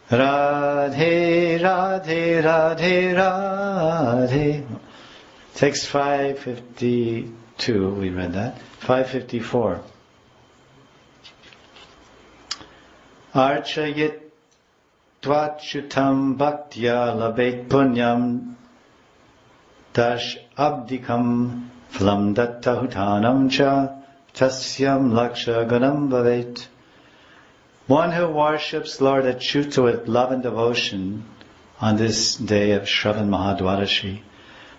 Radhe, Radhe, Radhe, Radhe. Text 552, we read that. 554. Archayit tvachutam bhaktya labet punyam dash abdikam flam dattahutanam cha tasyam laksha ganam bhavet. One who worships Lord Achyuta with love and devotion on this day of Shravan Mahadwadashi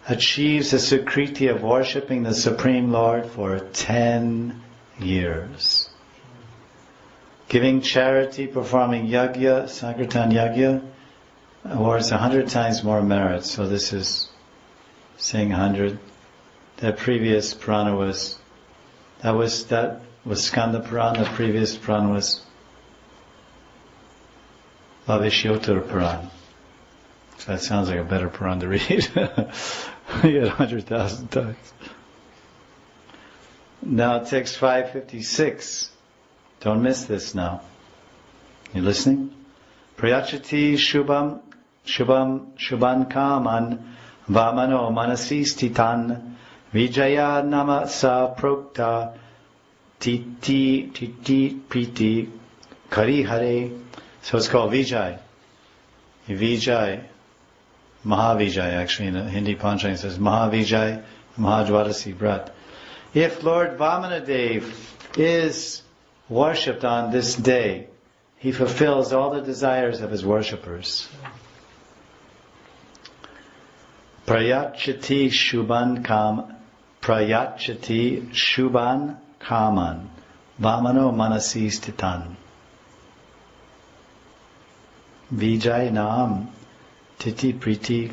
achieves the sukriti of worshipping the Supreme Lord for 10 years. Giving charity, performing yagya, sankirtan yagya, awards 100 times more merit. So this is saying 100. That previous Purana was Skanda Purana. The previous Purana was Bhavishyottara Purana. So that sounds like a better Purana to read. You get 100,000 times. Now text 556. Don't miss this now. You listening? Prayachati shubham kaman vamano manasi stitan vijaya nama sa prokta titi priti kari hare. So it's called Vijay. Vijay. Mahavijay, actually, in the Hindi Panchayana it says Mahavijay Mahadwadasi Brat. If Lord Vamanadev is worshipped on this day, he fulfills all the desires of his worshippers. Prayachati Shubhan Kaman Vamano Manasi Stitan Vijay Naam Titi Priti.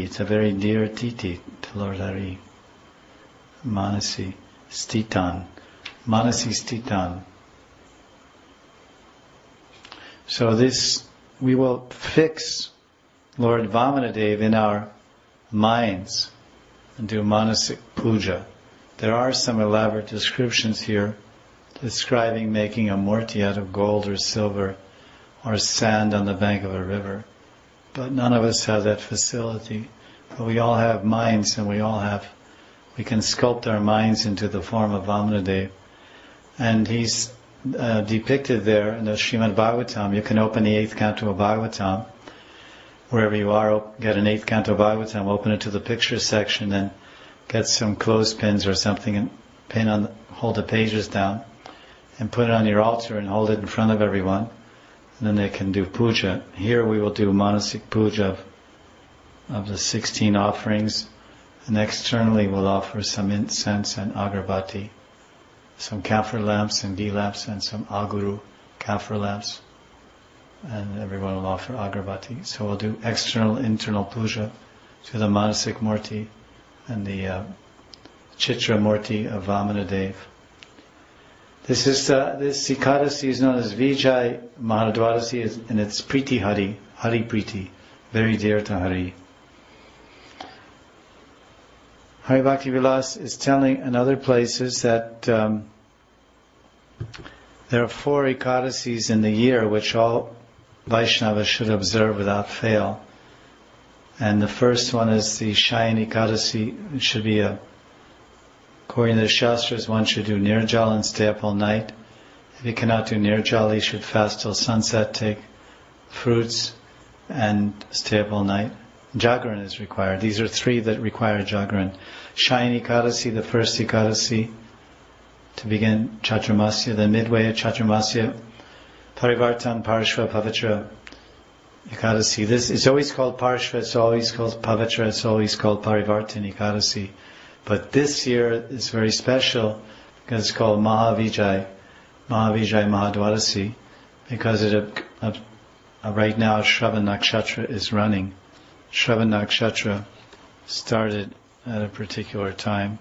It's a very dear Titi to Lord Hari. Manasi Stitan. So this, we will fix Lord Vamanadev in our minds and do Manasik Puja. There are some elaborate descriptions here describing making a murti out of gold or silver or sand on the bank of a river. But none of us have that facility. But we all have minds, and we can sculpt our minds into the form of Vamanadev. And he's depicted there in the Srimad Bhagavatam. You can open the 8th canto of Bhagavatam. Wherever you are, get an 8th canto of Bhagavatam, open it to the picture section, and get some clothespins or something and hold the pages down and put it on your altar and hold it in front of everyone. And then they can do puja. Here we will do Manasik Puja of the 16 offerings, and externally we'll offer some incense and agarbati, some camphor lamps and ghee lamps, and some aguru camphor lamps, and everyone will offer agarbati. So we'll do external, internal puja to the Manasik Murti and the Chitra Murti of Vamanadev. This Ekadasi is known as Vijay Mahadwadasi, and it's Priti Hari Priti, very dear to Hari. Hari Bhakti Vilas is telling in other places that there are 4 Ekadasis in the year which all Vaishnavas should observe without fail. And the first one is the Shayan Ekadasi. It should be according to the Shastras, one should do Nirjal and stay up all night. If he cannot do Nirjal, he should fast till sunset, take fruits, and stay up all night. Jagran is required. These are 3 that require Jagran. Shayan Ekadasi, the first Ekadasi, to begin Chaturmasya, then midway of Chaturmasya, Parivartan Parshva Pavitra Ekadasi. This is always called Parshva, it's always called Pavitra, it's always called Parivartan Ekadasi. But this year is very special because it's called Mahavijay Mahadwadasi, because right now Shravan Nakshatra is running. Shravan Nakshatra started at a particular time,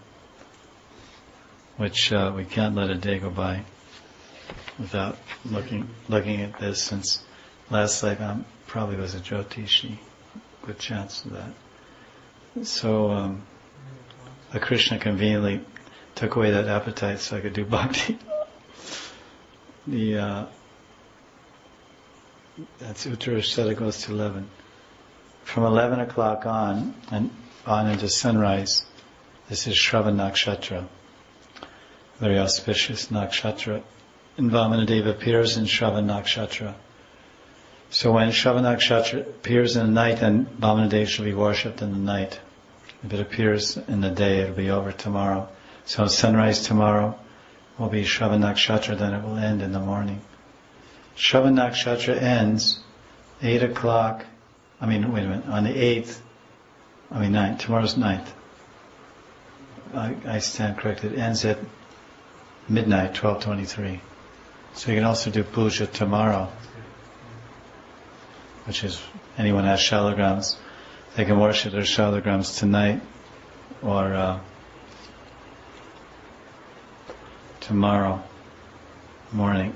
which we can't let a day go by without looking at this, since last life I probably was a Jyotishi. Good chance of that. So Krishna conveniently took away that appetite so I could do bhakti. That's Uttarashada goes to 11. From 11 o'clock on and on into sunrise, this is Shravan Nakshatra. Very auspicious Nakshatra. And Vamanadeva appears in Shravan Nakshatra. So when Shravan Nakshatra appears in the night, then Vamanadeva shall be worshipped in the night. If it appears in the day, it'll be over tomorrow. So sunrise tomorrow will be Shravan Nakshatra, then it will end in the morning. Shravan Nakshatra ends 8 o'clock, on the 8th, 9th, tomorrow's 9th. I stand corrected. It ends at midnight, 12:23. So you can also do puja tomorrow, which is, anyone has shalagrams, they can worship their shalagrams tonight or tomorrow morning.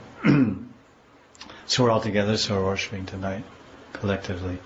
So we're all together, so we're worshipping tonight, collectively.